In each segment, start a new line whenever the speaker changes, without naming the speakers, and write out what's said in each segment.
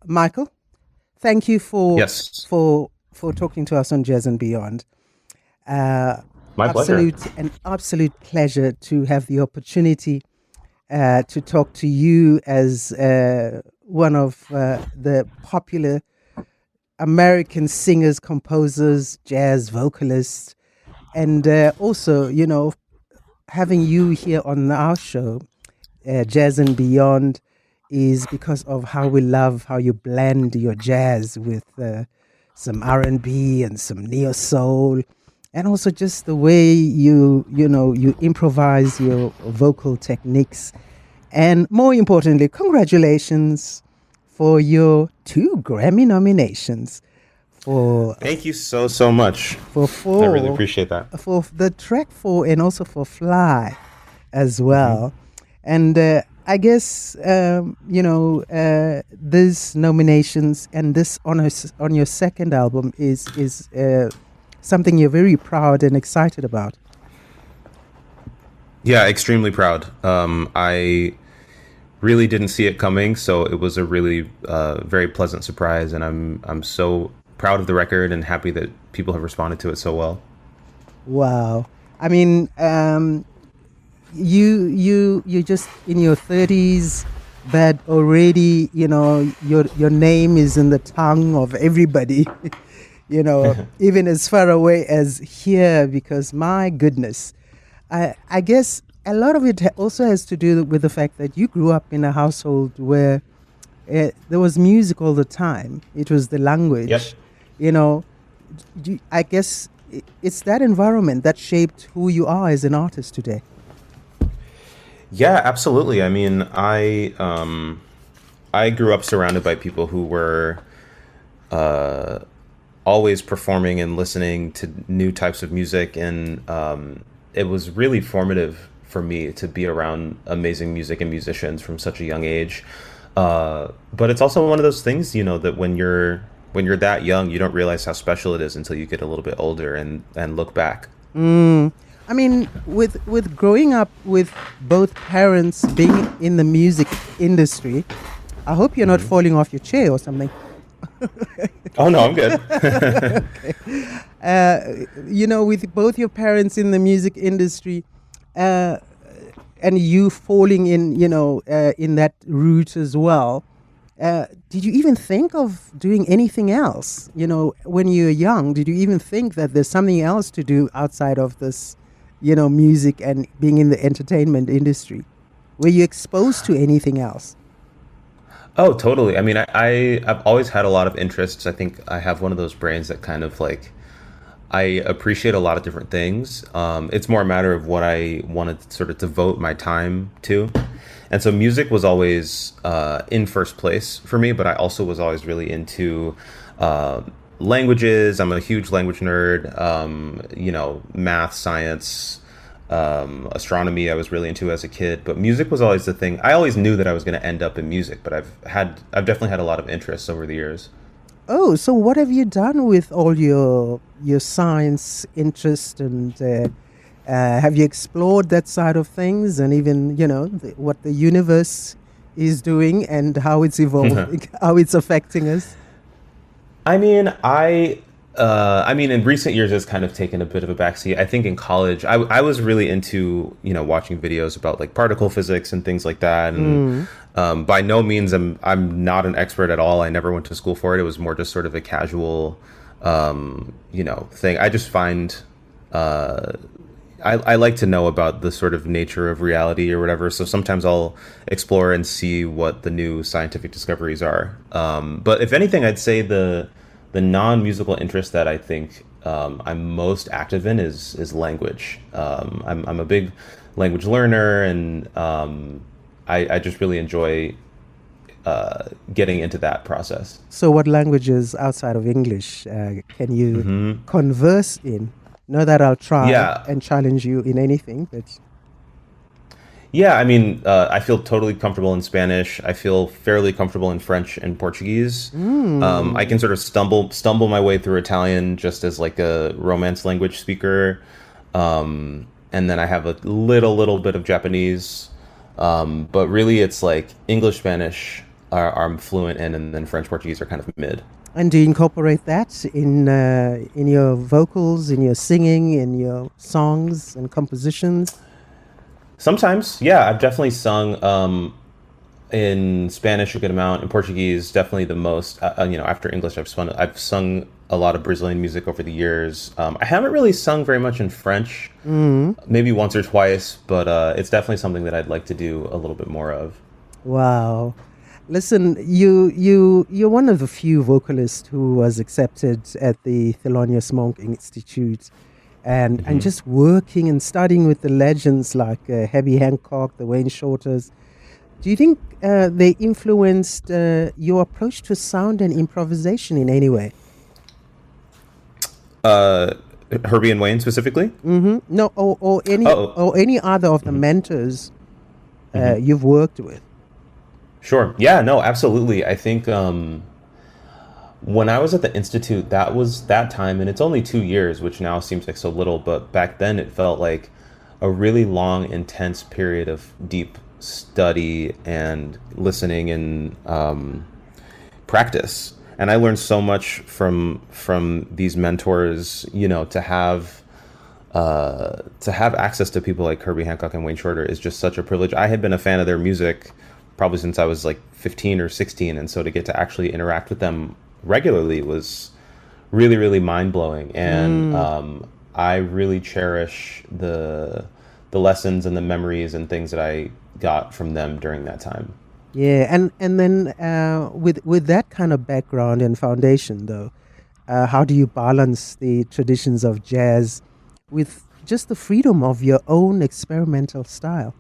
Michael, thank you
Yes,
for talking to us on Jazz and Beyond. Uh,
my pleasure.
absolute pleasure to have the opportunity to talk to you as one of the popular American singers, composers, jazz vocalists, and also, having you here on our show, Jazz and Beyond, is because of how we love how you blend your jazz with some R&B and some neo soul, and also just the way you improvise your vocal techniques. And more importantly, congratulations for your two Grammy nominations for
Thank you so much.
for
I really
four
appreciate that.
for the track four and also for Fly as
Hmm.
well. And I guess these nominations and this on your second album is something you're very proud and excited about.
Yeah, extremely proud. I really didn't see it coming, so it was a really very pleasant surprise, and I'm so proud of the record and happy that people have responded to it so well.
Wow. I mean, you just in your 30s, but already your name is in the tongue of everybody. Even as far away as here, because my goodness, I guess a lot of it also has to do with the fact that you grew up in a household where there was music all the time. It was the
Yep.
language. You know, I guess it's that environment that shaped who you are as an artist today.
Yeah, absolutely. I mean, I grew up surrounded by people who were always performing and listening to new types of music, and it was really formative for me to be around amazing music and musicians from such a young age. But it's also one of those things, that when you're that young, you don't realize how special it is until you get a little bit older and look back.
I mean, with growing up with both parents being in the music industry, I hope you're not
Hmm.
falling off your chair or something.
Oh no, I'm good.
uh, with both your parents in the music industry, uh, and you falling in that route as well. Did you even think of doing anything else? When you're young, did you even think that there's something else to do outside of this, music and being in the entertainment industry? Were you exposed to anything else?
Oh, totally. I mean, I've always had a lot of interests. I think I have one of those brains that kind of like I appreciate a lot of different things. It's more a matter of what I wanted to sort of devote my time to. And so music was always in first place for me, but I also was always really into uh, languages. I'm a huge language nerd, math, science, astronomy I was really into as a kid. But music was always the thing. I always knew that I was going to end up in music, but I've definitely had a lot of interests over the years.
Oh, so what have you done with all your science interest, and have you explored that side of things, and even what the universe is doing and how it's evolving, how it's affecting us?
I mean, I mean, in recent years, it's kind of taken a bit of a backseat. I think in college, I was really into, watching videos about like particle physics and things like that. And
Mm.
by no means I'm not an expert at all. I never went to school for it. It was more just sort of a casual, thing. I just find uh, I like to know about the sort of nature of reality or whatever. So sometimes I'll explore and see what the new scientific discoveries are. But if anything, I'd say the non-musical interest that I think I'm most active in is language. I'm a big language learner, and I just really enjoy getting into that process.
So, what languages outside of English can you
Hmm.
converse in? Know that I'll try
Yeah,
and challenge you in anything, but
yeah. I mean, I feel totally comfortable in Spanish. I feel fairly comfortable in French and Portuguese. I
mm,
can sort of stumble my way through Italian just as like a Romance language speaker. And then I have a little bit of Japanese. But really, it's like English, Spanish, are fluent in, and then French Portuguese are kind of mid.
And do you incorporate that in your vocals, in your singing, in your songs and compositions?
Sometimes, yeah, I've definitely sung in Spanish a good amount. In Portuguese, definitely the most. After English, I've sung a lot of Brazilian music over the years. I haven't really sung very much in French, maybe once or twice, but it's definitely something that I'd like to do a little bit more of.
Wow. Listen, you're one of the few vocalists who was accepted at the Thelonious Monk Institute, and just working and studying with the legends like Herbie Hancock, the Wayne Shorters. Do you think they influenced your approach to sound and improvisation in any way?
Herbie and Wayne specifically?
No, or any other of the mentors you've worked with.
Sure. Yeah, no, absolutely. I think when I was at the Institute, that was that time, and it's only 2 years, which now seems like so little, but back then it felt like a really long, intense period of deep study and listening and practice. And I learned so much from these mentors, to have access to people like Herbie Hancock and Wayne Shorter is just such a privilege. I had been a fan of their music probably since I was like 15 or 16. And so to get to actually interact with them regularly was really, really mind blowing. And I really cherish the lessons and the memories and things that I got from them during that time.
Yeah, and then with that kind of background and foundation, though, how do you balance the traditions of jazz with just the freedom of your own experimental style?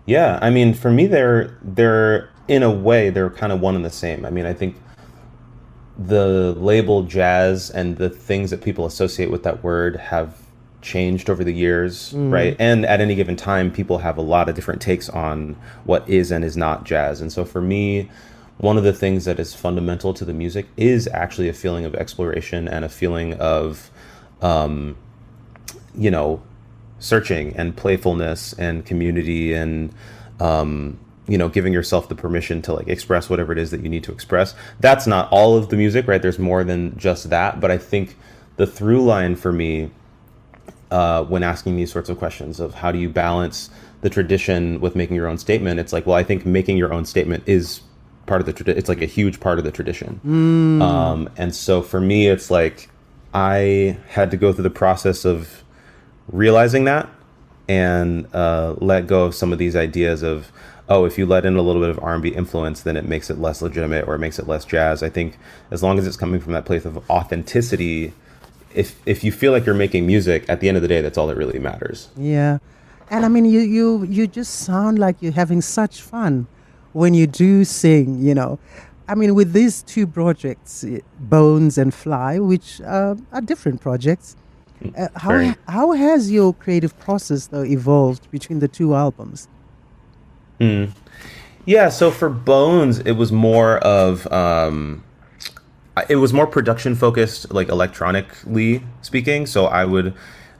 Yeah, I mean, for me, they're in a way they're kind of one and the same. I mean, I think the label jazz and the things that people associate with that word have changed over the years, right? And at any given time, people have a lot of different takes on what is and is not jazz. And so for me, one of the things that is fundamental to the music is actually a feeling of exploration and a feeling of, searching and playfulness and community and, giving yourself the permission to like express whatever it is that you need to express. That's not all of the music, right? There's more than just that. But I think the through line for me, when asking these sorts of questions of how do you balance the tradition with making your own statement, it's like, well, I think making your own statement is part of the tradition. It's like a huge part of the tradition. And so for me, it's like I had to go through the process of realizing that and let go of some of these ideas of, oh, if you let in a little bit of R&B influence, then it makes it less legitimate or it makes it less jazz. I think as long as it's coming from that place of authenticity, if you feel like you're making music, at the end of the day, that's all that really matters.
Yeah, and I mean, you just sound like you're having such fun when you do sing. I mean, with these two projects, Bones and Fly, which are different projects, how has your creative process though evolved between the two albums?
Yeah, so for Bones, it was more of it was more production focused, like electronically speaking. So I would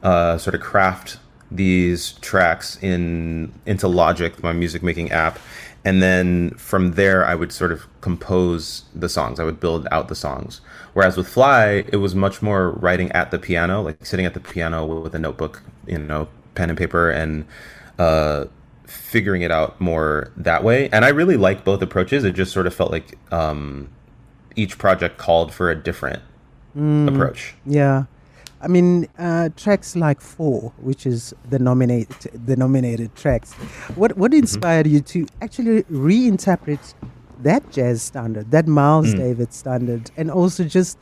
sort of craft these tracks into Logic, my music making app, and then from there I would sort of compose the songs. I would build out the songs. Whereas with Fly, it was much more writing at the piano, like sitting at the piano with a notebook, pen and paper, and figuring it out more that way. And I really like both approaches. It just sort of felt like each project called for a different approach.
Yeah, I mean, tracks like Four, which is the nominated tracks. What inspired you to actually reinterpret that jazz standard, that Miles Davis standard, and also just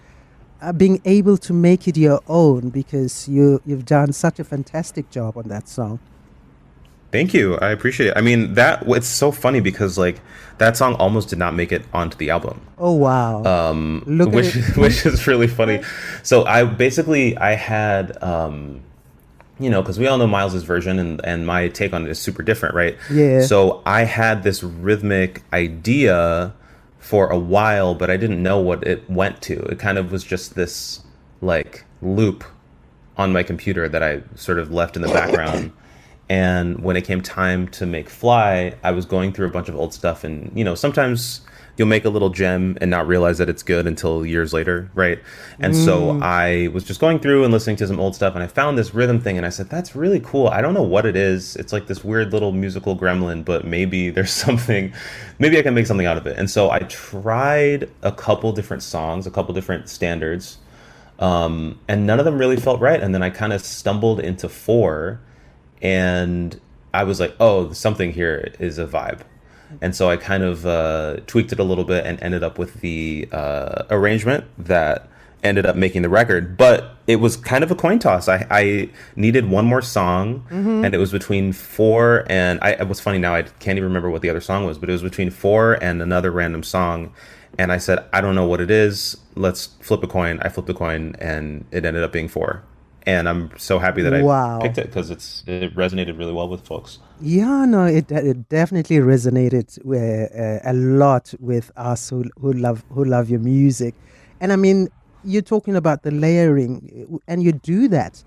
being able to make it your own, because you've done such a fantastic job on that song?
Thank you. I appreciate it. I mean, it's so funny because like that song almost did not make it onto the album.
Oh wow.
Which is really funny. So I had because we all know Miles's version and my take on it is super different, right?
Yeah.
So I had this rhythmic idea for a while, but I didn't know what it went to. It kind of was just this like loop on my computer that I sort of left in the background. And when it came time to make Fly, I was going through a bunch of old stuff, and sometimes you'll make a little gem and not realize that it's good until years later, right? And so I was just going through and listening to some old stuff, and I found this rhythm thing, and I said, that's really cool. I don't know what it is. It's like this weird little musical gremlin, but maybe there's something, maybe I can make something out of it. And so I tried a couple different songs, a couple different standards, and none of them really felt right. And then I kind of stumbled into four, and I was like, oh, something here is a vibe. And so I kind of tweaked it a little bit and ended up with the arrangement that ended up making the record. But it was kind of a coin toss. I needed one more song, and it was between four and it was funny now, I can't even remember what the other song was, but it was between four and another random song. And I said, I don't know what it is. Let's flip a coin. I flipped a coin, and it ended up being four. And I'm so happy that I picked it, because it resonated really well with folks.
Yeah, no, it definitely resonated a lot with us who love your music. And I mean, you're talking about the layering, and you do that,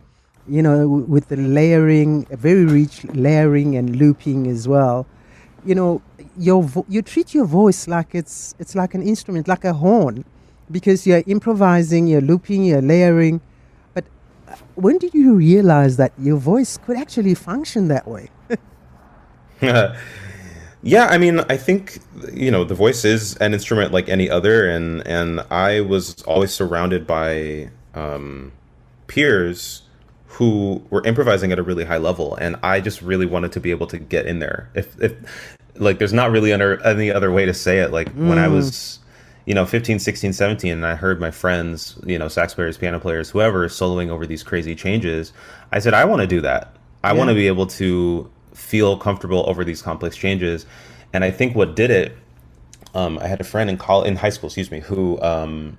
with the layering, a very rich layering and looping as well. You treat your voice like it's like an instrument, like a horn, because you're improvising, you're looping, you're layering. But when did you realize that your voice could actually function that way?
Yeah, I mean, I think, the voice is an instrument like any other, and I was always surrounded by peers who were improvising at a really high level, and I just really wanted to be able to get in there. If like, there's not really any other way to say it. Like, when I was 15, 16, 17, and I heard my friends, sax players, piano players, whoever, soloing over these crazy changes, I said, I want to do that. I want to be able to feel comfortable over these complex changes. And I think what did it, I had a friend in high school, who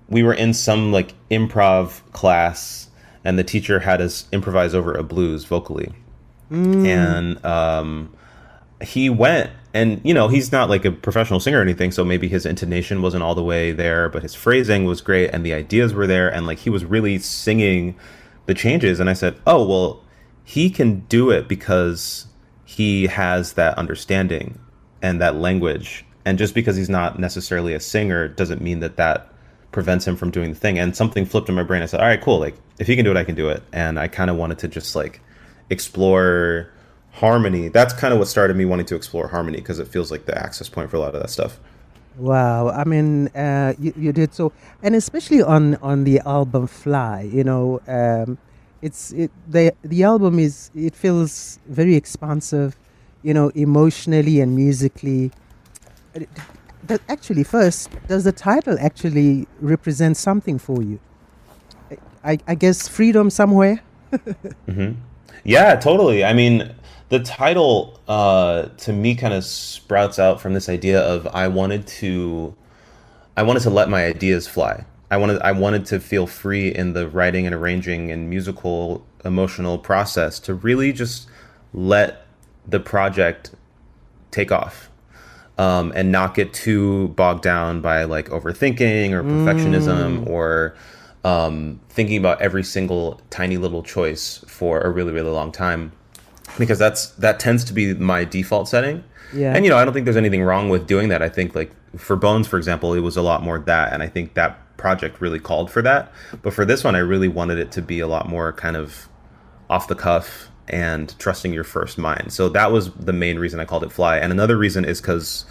we were in some like improv class, and the teacher had us improvise over a blues vocally. And he went, and he's not like a professional singer or anything, so maybe his intonation wasn't all the way there, but his phrasing was great, and the ideas were there, and like he was really singing the changes. And I said, oh, well, he can do it because he has that understanding and that language. And just because he's not necessarily a singer doesn't mean that prevents him from doing the thing. And something flipped in my brain. I said, all right, cool. Like, if he can do it, I can do it. And I kind of wanted to just like explore harmony. That's kind of what started me wanting to explore harmony, because it feels like the access point for a lot of that stuff.
Wow, I mean, you did so, and especially on the album Fly, the album it feels very expansive, emotionally and musically. Actually, first, does the title actually represent something for you? I guess freedom somewhere.
Yeah, totally. I mean, the title to me kind of sprouts out from this idea of I wanted to let my ideas fly. I wanted to feel free in the writing and arranging and musical emotional process, to really just let the project take off, and not get too bogged down by like overthinking or perfectionism, or thinking about every single tiny little choice for a really, really long time, because that tends to be my default setting.
Yeah.
And I don't think there's anything wrong with doing that. I think like for Bones, for example, it was a lot more that, and I think that project really called for that. But for this one, I really wanted it to be a lot more kind of off the cuff and trusting your first mind. So that was the main reason I called it Fly. And another reason is because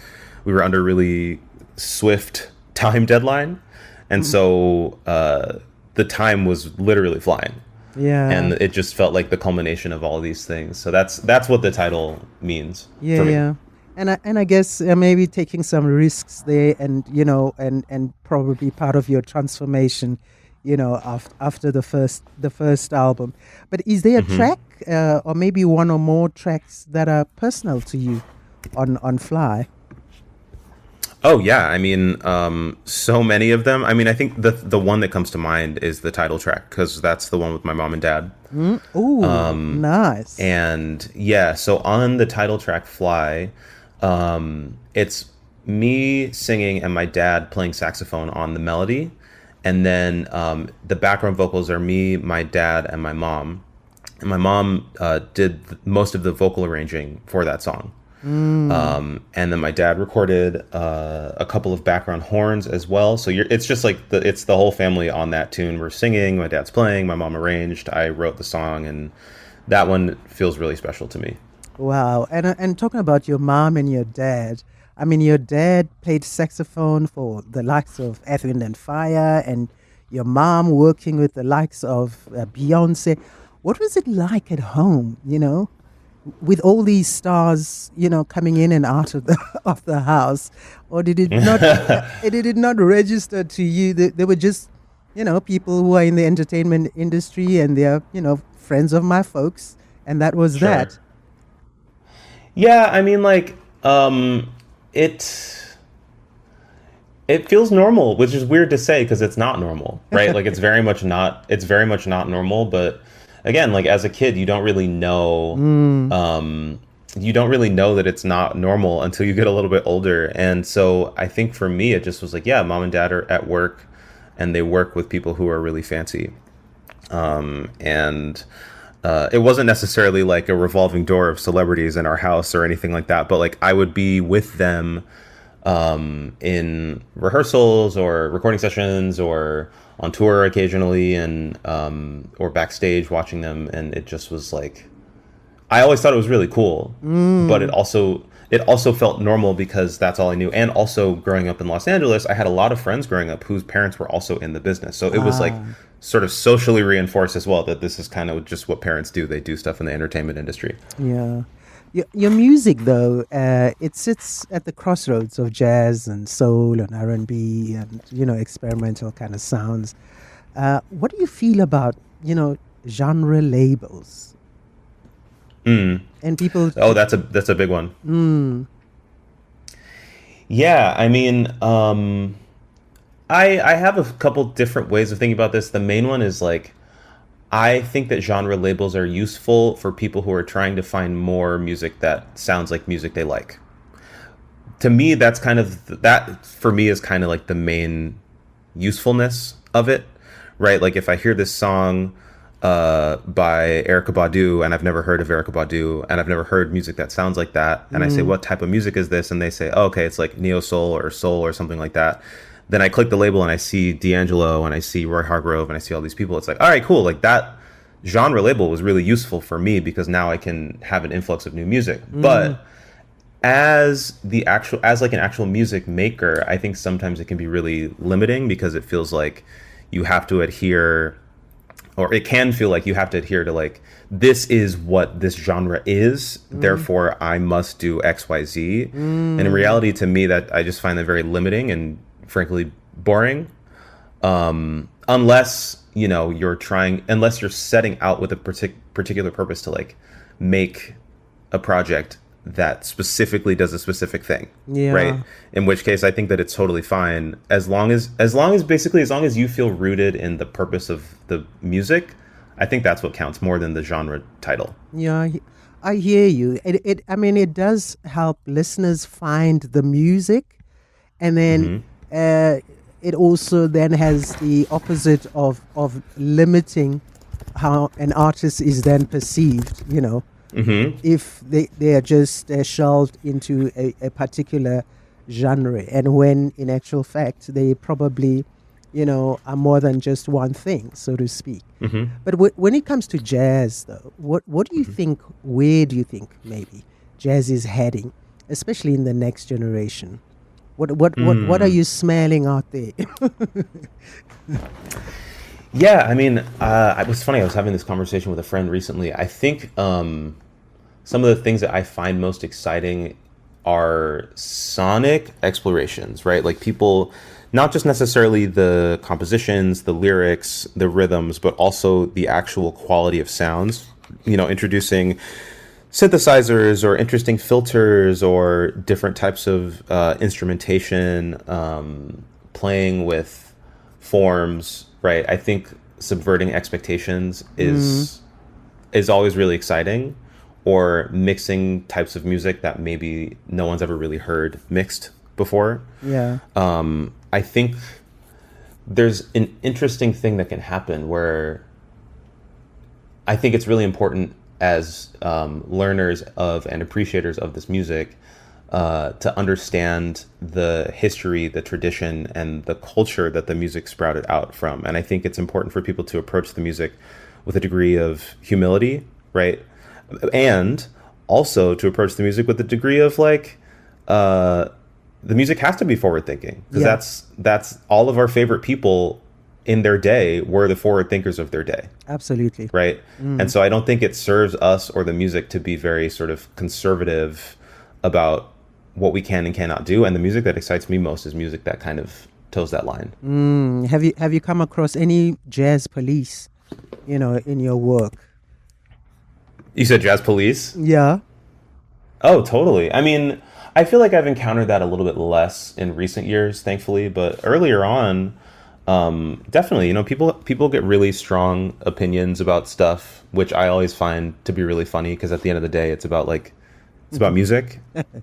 we were under really swift time deadline, and so the time was literally flying.
Yeah.
And it just felt like the culmination of all these things. So that's what the title means.
Yeah,
for me.
yeah. And I guess maybe taking some risks there, and and probably part of your transformation, after the first album. But is there a track, or maybe one or more tracks that are personal to you on Fly?
Oh yeah, I mean, so many of them. I mean, I think the one that comes to mind is the title track, because that's the one with my mom and dad.
Ooh, nice.
And yeah, so on the title track Fly, it's me singing and my dad playing saxophone on the melody, and then the background vocals are me, my dad, and my mom. and my mom did most of the vocal arranging for that song. And then my dad recorded a couple of background horns as well. So it's just like it's the whole family on that tune. We're singing, my dad's playing, my mom arranged, I wrote the song, and that one feels really special to me.
Wow. And talking about your mom and your dad, I mean, your dad played saxophone for the likes of Earth, Wind and Fire, and your mom working with the likes of Beyonce. What was it like at home, with all these stars, coming in and out of the of the house? Or did it not did it not register to you that they were just, people who are in the entertainment industry and they're, friends of my folks, and that was
Sure.
that?
Yeah, I mean, like, it it feels normal, which is weird to say because it's not normal, right? Like, it's very much not normal. But again, like as a kid,
Mm,
you don't really know that it's not normal until you get a little bit older. And so I think for me, it just was like, yeah, mom and dad are at work, and they work with people who are really fancy. And it wasn't necessarily like a revolving door of celebrities in our house or anything like that, but like I would be with them in rehearsals or recording sessions or on tour occasionally, and or backstage watching them, and it just was like I always thought it was really cool, but
mm.
it also felt normal because that's all I knew. And also growing up in Los Angeles, I had a lot of friends growing up whose parents were also in the business. So it was like
Ah,
sort of socially reinforced as well that this is kind of just what parents do. They do stuff in the entertainment industry.
yeah. Your music, though, it sits at the crossroads of jazz and soul and R&B and experimental kind of sounds. What do you feel about genre labels
Mm.
and people?
Oh, that's a big one.
Mm,
Yeah, I mean, I have a couple different ways of thinking about this. The main one is like I think that genre labels are useful for people who are trying to find more music that sounds like music they like. To me, that for me is kind of like the main usefulness of it, right? Like if I hear this song by Erica Badu, and I've never heard of Erica Badu, and I've never heard music that sounds like that, and I say,
mm,
what type of music is this? And they say, oh, okay, it's like neo soul or something like that. Then I click the label and I see D'Angelo and I see Roy Hargrove and I see all these people. It's like, all right, cool. Like that genre label was really useful for me because now I can have an influx of new music.
mm,
But as like an actual music maker, I think sometimes it can be really limiting because it feels like you have to adhere, or it can feel like you have to adhere to like this is what this genre is,
mm,
therefore I must do XYZ. And in
mm,
reality, to me, that I just find that very limiting and frankly boring. Unless unless you're setting out with a particular purpose to like make a project that specifically does a specific thing, right?
yeah.
In which case I think that it's totally fine as long as you feel rooted in the purpose of the music. I think that's what counts more than the genre title.
Yeah, I hear you. I mean, it does help listeners find the music, and then
Hmm.
uh, it also then has the opposite of limiting how an artist is then perceived.
Hmm.
If they are just shelved into a particular genre, and when in actual fact they probably are more than just one thing, so to speak.
Hmm.
But when it comes to jazz, though, what do you think? Where do you think maybe jazz is heading, especially in the next generation? What are
Mm.
you smelling out there?
Yeah, I mean, it was funny. I was having this conversation with a friend recently. I think some of the things that I find most exciting are sonic explorations, right? Like people, not just necessarily the compositions, the lyrics, the rhythms, but also the actual quality of sounds. Introducing synthesizers or interesting filters or different types of instrumentation, playing with forms, right? I think subverting expectations
Mm,
is always really exciting, or mixing types of music that maybe no one's ever really heard mixed before.
yeah.
I think there's an interesting thing that can happen where I think it's really important as learners of and appreciators of this music to understand the history, the tradition, and the culture that the music sprouted out from. And I think it's important for people to approach the music with a degree of humility, right? And also to approach the music with a degree of like, the music has to be forward thinking, because that's all of our favorite people in their day were the forward thinkers of their day.
Absolutely.
Right. And so I don't think it serves us or the music to be very sort of conservative about what we can and cannot do. And the music that excites me most is music that kind of toes that line.
Have you come across any jazz police, in your work?
You said jazz police?
Yeah.
Oh, totally. I mean, I feel like I've encountered that a little bit less in recent years, thankfully. But earlier on, definitely, people get really strong opinions about stuff, which I always find to be really funny, because at the end of the day, it's about music.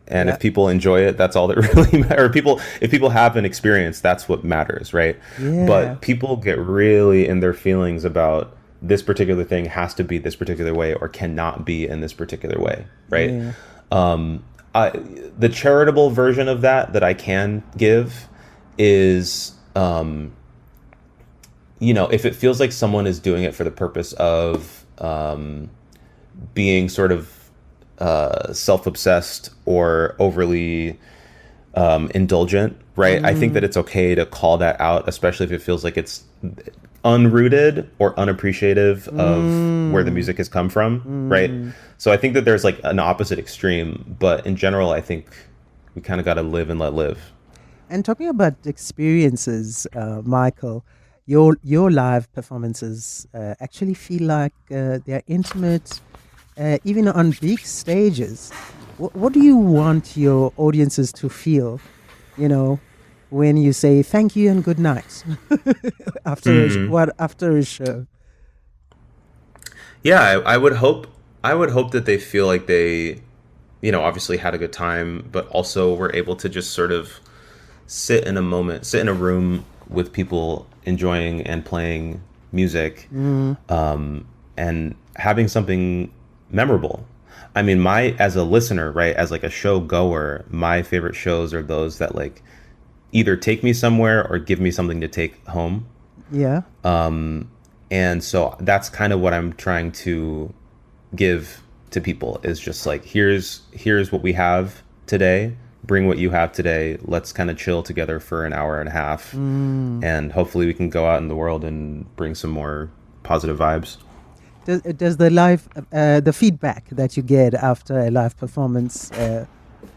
And if people enjoy it, that's all that really matters. If people have an experience, that's what matters, right?
Yeah.
But people get really in their feelings about this particular thing has to be this particular way or cannot be in this particular way, right? Yeah. The charitable version of that I can give is, if it feels like someone is doing it for the purpose of being sort of self-obsessed or overly indulgent, right? I think that it's okay to call that out, especially if it feels like it's unrooted or unappreciative of where the music has come from, right? So I think that there's like an opposite extreme, but in general, I think we kind of got to live and let live.
And talking about experiences, Michael, your live performances actually feel like they're intimate, even on big stages. What do you want your audiences to feel, when you say thank you and good night after a show?
Yeah, I would hope that they feel like they, obviously had a good time, but also were able to just sort of sit in a room with people enjoying and playing music, and having something memorable. I mean, as a listener, right, as like a show goer, my favorite shows are those that like either take me somewhere or give me something to take home.
Yeah.
And so that's kind of what I'm trying to give to people, is just like, here's what we have today. Bring what you have today. Let's kind of chill together for an hour and a half. And hopefully we can go out in the world and bring some more positive vibes.
Does the live, the feedback that you get after a live performance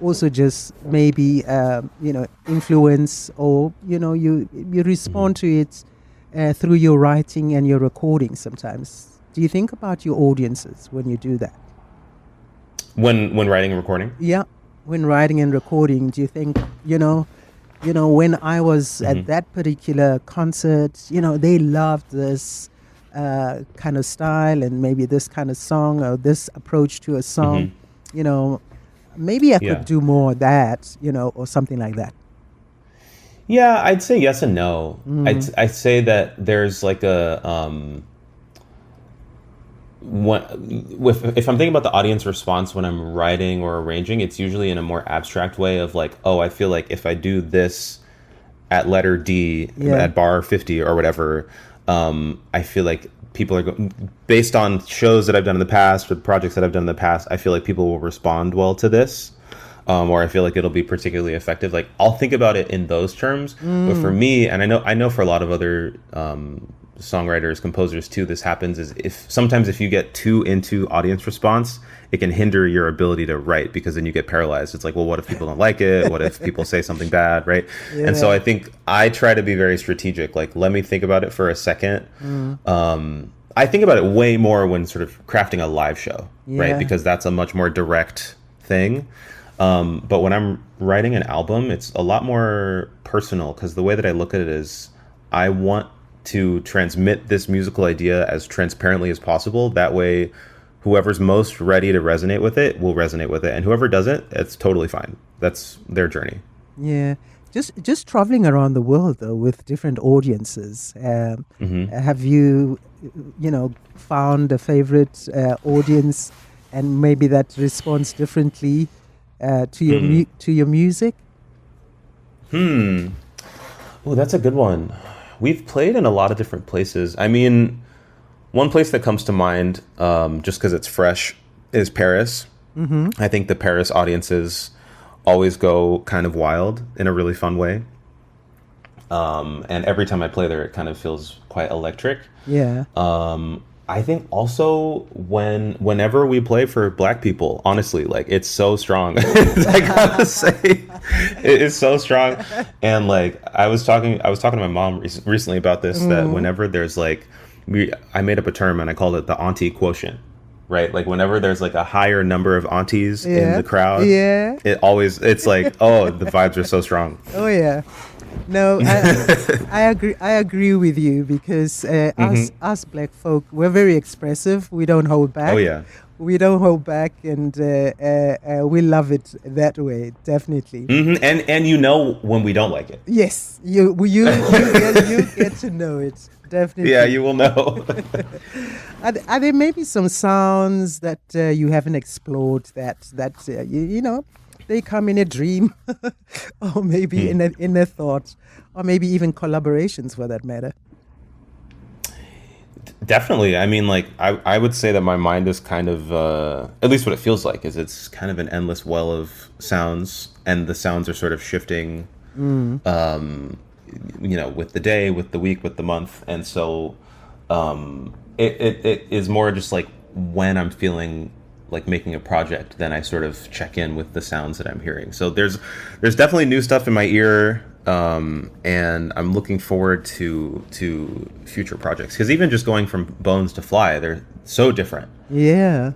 also just maybe, influence, or, you respond to it through your writing and your recording sometimes? Do you think about your audiences when you do that?
When writing and recording?
Yeah. When writing and recording, do you think, when I was at that particular concert, they loved this kind of style and maybe this kind of song or this approach to a song, maybe I could do more of that, or something like that?
Yeah, I'd say yes and no. I'd say that there's like if I'm thinking about the audience response when I'm writing or arranging, it's usually in a more abstract way of like, oh, I feel like if I do this at letter D at bar 50 or whatever, I feel like people are based on shows that I've done in the past or projects that I've done in the past, I feel like people will respond well to this, or I feel like it'll be particularly effective. Like, I'll think about it in those terms. But for me, and I know for a lot of other songwriters, composers too, this happens, is if you get too into audience response, it can hinder your ability to write, because then you get paralyzed. It's like, well, what if people don't like it? What if people say something bad, right? Yeah. And so I think I try to be very strategic. Like, let me think about it for a second. I think about it way more when sort of crafting a live show, right? Because that's a much more direct thing. But when I'm writing an album, it's a lot more personal, because the way that I look at it is I want to transmit this musical idea as transparently as possible. That way, whoever's most ready to resonate with it will resonate with it. And whoever doesn't, it's totally fine. That's their journey.
Yeah. Just traveling around the world though with different audiences. Have you, found a favorite audience, and maybe that responds differently to your music?
Oh, that's a good one. We've played in a lot of different places. I mean, one place that comes to mind, just because it's fresh, is Paris. I think the Paris audiences always go kind of wild in a really fun way. And every time I play there, it kind of feels quite electric.
Yeah.
I think also whenever we play for Black people, honestly, like it's so strong. I gotta say, it is so strong. And like I was talking to my mom recently about this. That whenever there's like, I made up a term and I called it the auntie quotient. Right, like whenever there's like a higher number of aunties in the crowd, it's like, oh, the vibes are so strong.
Oh yeah. No, I agree. I agree with you because us Black folk, we're very expressive. We don't hold back.
Oh yeah.
We don't hold back, and we love it that way. Definitely.
And when we don't like it.
Yes, you get to know it. Definitely.
Yeah, you will know.
Are there maybe some sounds that you haven't explored that they come in a dream, or maybe in a thought, or maybe even collaborations for that matter?
Definitely. I mean, like I would say that my mind is kind of, at least what it feels like, is it's kind of an endless well of sounds, and the sounds are sort of shifting. With the day, with the week, with the month. And so it is more just like when I'm feeling like making a project, then I sort of check in with the sounds that I'm hearing. So there's definitely new stuff in my ear, and I'm looking forward to future projects, because even just going from Bones to Fly, they're so different.
Yeah.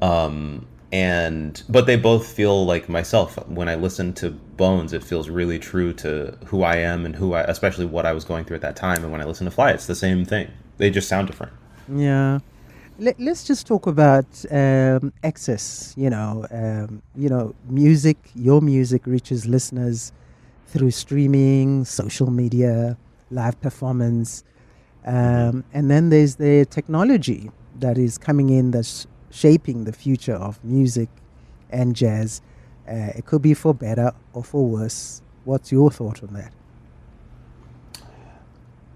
But they both feel like myself. When I listen to Bones, it feels really true to who I am and especially what I was going through at that time. And when I listen to Fly, it's the same thing. They just sound different.
Yeah. Let's just talk about access. Music. Your music reaches listeners through streaming, social media, live performance, and then there's the technology that is coming in that's shaping the future of music and jazz. It could be for better or for worse. What's your thought on that?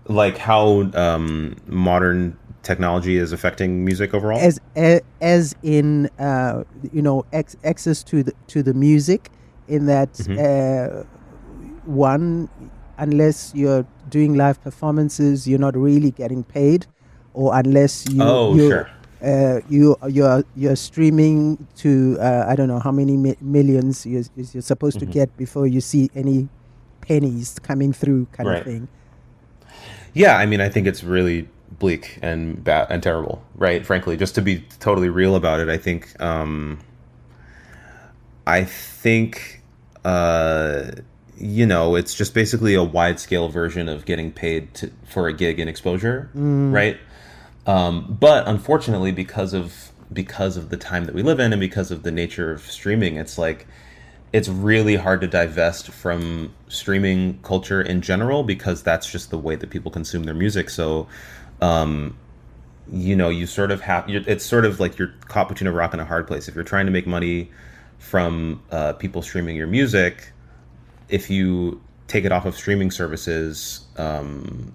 Like how modern technology is affecting music overall?
As in access to the music, in that one, unless you're doing live performances, you're not really getting paid, or unless
sure.
You're streaming to I don't know how many millions you're supposed to get before you see any pennies coming through, kind of thing.
Yeah, I mean, I think it's really bleak and bad and terrible, right? Frankly, just to be totally real about it, I think it's just basically a wide scale version of getting paid for a gig and exposure, right? But unfortunately, because of the time that we live in and because of the nature of streaming, it's really hard to divest from streaming culture in general, because that's just the way that people consume their music. So, you sort of it's sort of like you're caught between a rock and a hard place. If you're trying to make money from people streaming your music, if you take it off of streaming services,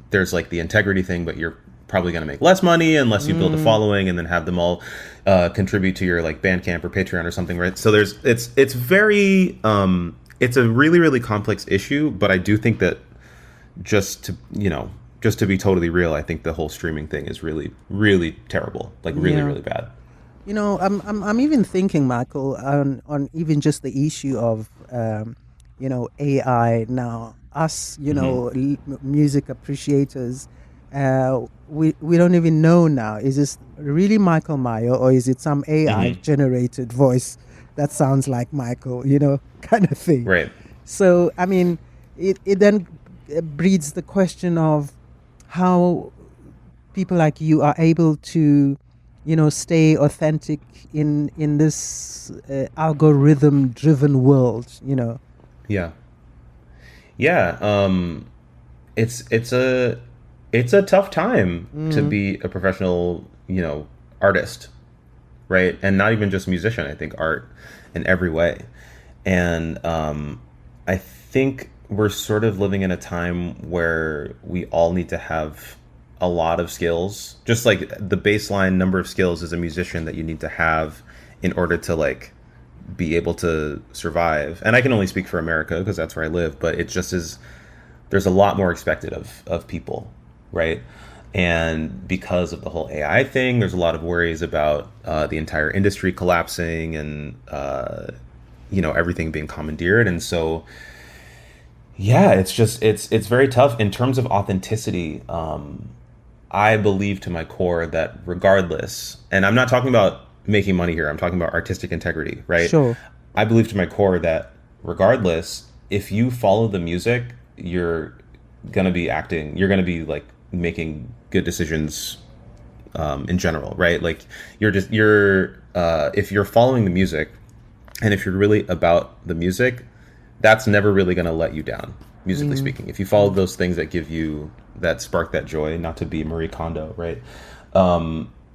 there's like the integrity thing, but you're probably going to make less money unless you build a following and then have them all contribute to your like Bandcamp or Patreon or something, right? So it's very it's a really, really complex issue, but I do think that just to be totally real, I think the whole streaming thing is really, really terrible, like really, really bad.
I'm even thinking, Michael, on even just the issue of AI now. Us, music appreciators, we don't even know now. Is this really Michael Mayo, or is it some AI generated voice that sounds like Michael? Kind of thing.
Right.
So I mean, it then breeds the question of how people like you are able to, stay authentic in this algorithm-driven world.
Yeah. Yeah, it's it's a tough time to
Mm,
be a professional, artist, right? And not even just musician. I think art in every way. And I think we're sort of living in a time where we all need to have a lot of skills, just like the baseline number of skills as a musician that you need to have in order to like be able to survive. And I can only speak for America because that's where I live, but it just is, there's a lot more expected of people, right? And because of the whole AI thing, there's a lot of worries about the entire industry collapsing and everything being commandeered. And so yeah, it's very tough in terms of authenticity. I believe to my core that regardless, and I'm not talking about making money here, I'm talking about artistic integrity, right?
sure.
I believe to my core that regardless, if you follow the music, you're gonna be like making good decisions in general, right? Like if you're following the music and if you're really about the music, that's never really gonna let you down, musically
Mm,
speaking. If you follow those things that give you that spark that joy, not to be Marie Kondo, right?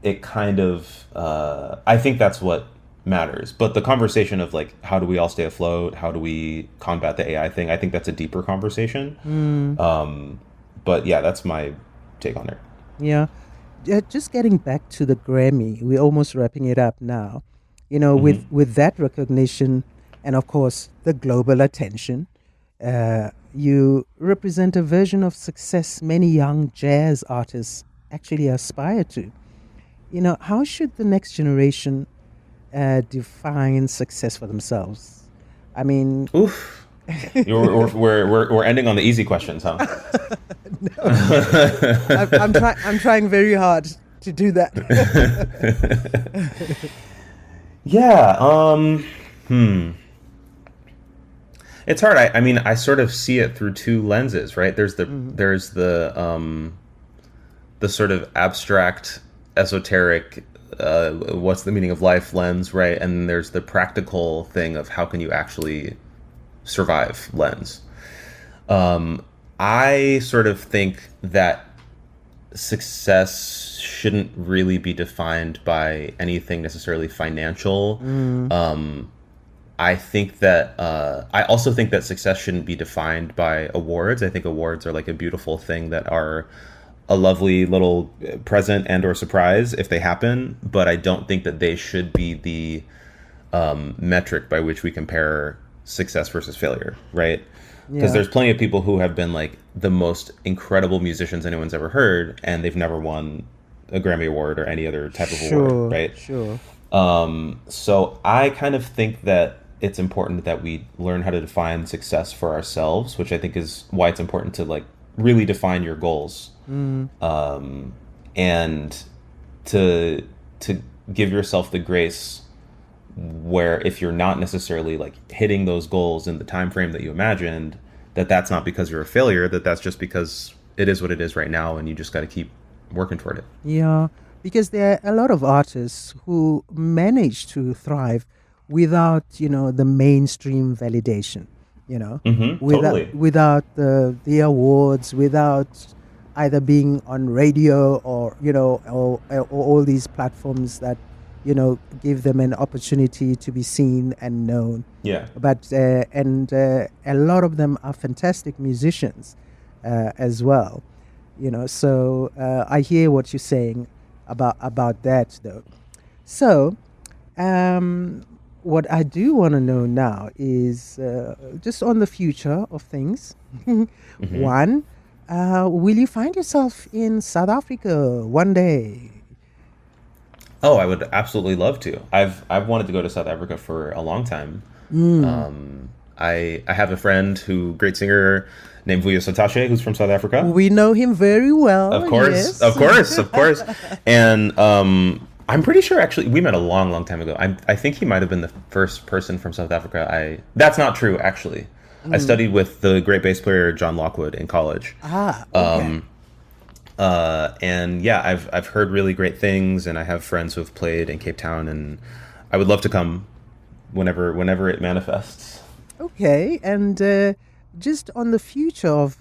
It kind of I think that's what matters. But the conversation of like how do we all stay afloat, how do we combat the AI thing, I think that's a deeper conversation.
mm,
But yeah, that's my take on it.
yeah. Just getting back to the Grammy, we're almost wrapping it up now.
Hmm.
With that recognition and of course the global attention, you represent a version of success many young jazz artists actually aspire to. How should the next generation define success for themselves? I mean,
Oof. We're ending on the easy questions, huh?
no, I'm trying very hard to do that.
Yeah. It's hard. I mean, I sort of see it through two lenses, right?
Mm,
There's the sort of abstract, esoteric, what's the meaning of life lens, right? And then there's the practical thing of how can you actually survive lens. I sort of think that success shouldn't really be defined by anything necessarily financial.
mm,
I think that I also think that success shouldn't be defined by awards. I think awards are like a beautiful thing that are a lovely little present and or surprise if they happen, but I don't think that they should be the metric by which we compare success versus failure, right? Because
yeah,
there's plenty of people who have been like the most incredible musicians anyone's ever heard, and they've never won a Grammy award or any other type of award,
sure,
right?
sure.
So I kind of think that it's important that we learn how to define success for ourselves, which I think is why it's important to like really define your goals,
Mm,
and to give yourself the grace where if you're not necessarily like hitting those goals in the time frame that you imagined, that's not because you're a failure, that's just because it is what it is right now and you just got to keep working toward it.
yeah, because there are a lot of artists who manage to thrive without, the mainstream validation, you know,
Totally.
without the awards, without either being on radio or, or all these platforms that, give them an opportunity to be seen and known.
Yeah.
But and a lot of them are fantastic musicians as well. So I hear what you're saying about that, though. So um, what I do want to know now is just on the future of things.
Hmm.
One, will you find yourself in South Africa one day?
Oh, I would absolutely love to. I've wanted to go to South Africa for a long time.
Mm.
I have a friend great singer named Vuyo Satashe, who's from South Africa.
We know him very
Of
well,
course,
yes.
of course, of course. And I'm pretty sure actually we met a long, long time ago. I think he might have been the first person from South Africa. That's not true actually. I
Mm.
studied with the great bass player John Lockwood in college.
Ah, okay.
Um, and yeah, I've heard really great things, and I have friends who have played in Cape Town, and I would love to come whenever it manifests.
Okay, and just on the future of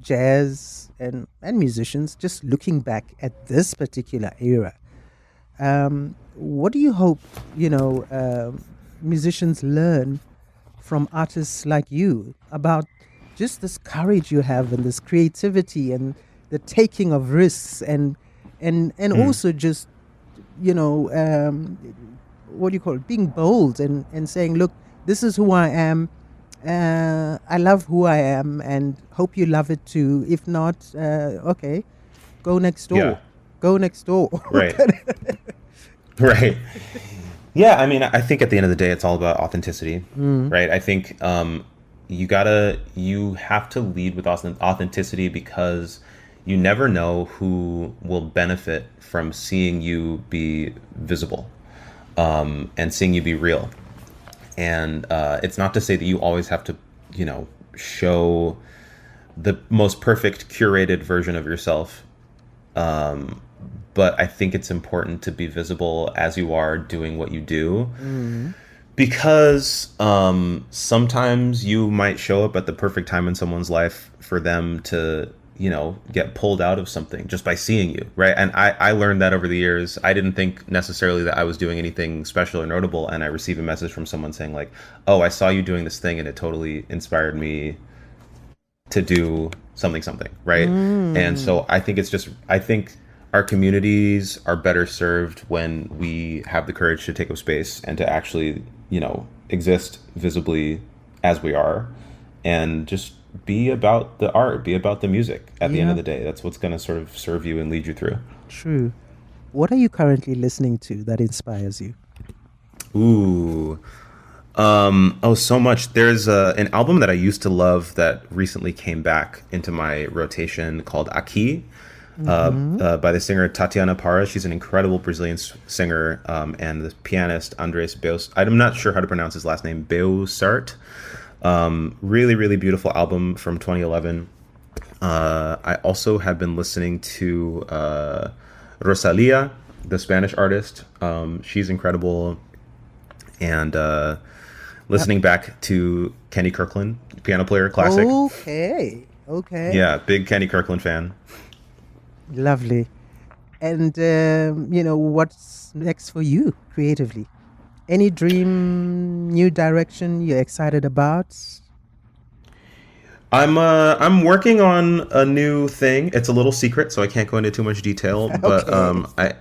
jazz and musicians, just looking back at this particular era. What do you hope, musicians learn from artists like you about just this courage you have and this creativity and the taking of risks and
Mm.
also just what do you call it, being bold and saying, look, this is who I am. I love who I am and hope you love it too. If not, okay, go next
Yeah.
door. Go next door.
Right. Right. Yeah, I mean, I think at the end of the day, it's all about authenticity, right? I think you have to lead with authenticity because you never know who will benefit from seeing you be visible, and seeing you be real. And it's not to say that you always have to, show the most perfect curated version of yourself. But I think it's important to be visible as you are doing what you do,
Mm.
because sometimes you might show up at the perfect time in someone's life for them to, get pulled out of something just by seeing you, right? And I learned that over the years. I didn't think necessarily that I was doing anything special or notable, and I received a message from someone saying like, oh, I saw you doing this thing and it totally inspired me to do something, right? And
Mm.
so I think our communities are better served when we have the courage to take up space and to actually, exist visibly as we are, and just be about the art, be about the music at the end of
Yeah,
the day. That's what's going to sort of serve you and lead you through.
true. What are you currently listening to that inspires you?
Ooh. Oh, so much. There's an album that I used to love that recently came back into my rotation called Aki,
Mm-hmm.
by the singer Tatiana Parra. She's an incredible Brazilian singer, and the pianist Andres Beus. I'm not sure how to pronounce his last name. Beusart. Really, really beautiful album from 2011. I also have been listening to Rosalia, the Spanish artist. She's incredible, and
Uh,
listening back to Kenny Kirkland, piano player, classic.
okay. Okay.
Yeah, big Kenny Kirkland fan.
Lovely. And what's next for you creatively? Any dream, new direction you're excited about?
I'm working on a new thing. It's a little secret, so I can't go into too much detail. But
Okay.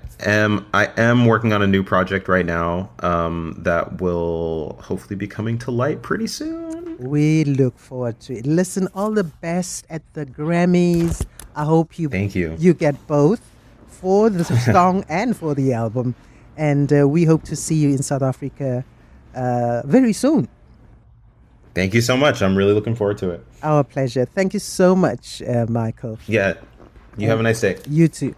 I am working on a new project right now, that will hopefully be coming to light pretty soon.
We look forward to it. Listen, all the best at the Grammys. I hope you
Thank you.
you get both for the song and for the album. And we hope to see you in South Africa very soon.
Thank you so much. I'm really looking forward to it.
Our pleasure. Thank you so much, Michael.
Yeah. You have
And
a nice day.
you too.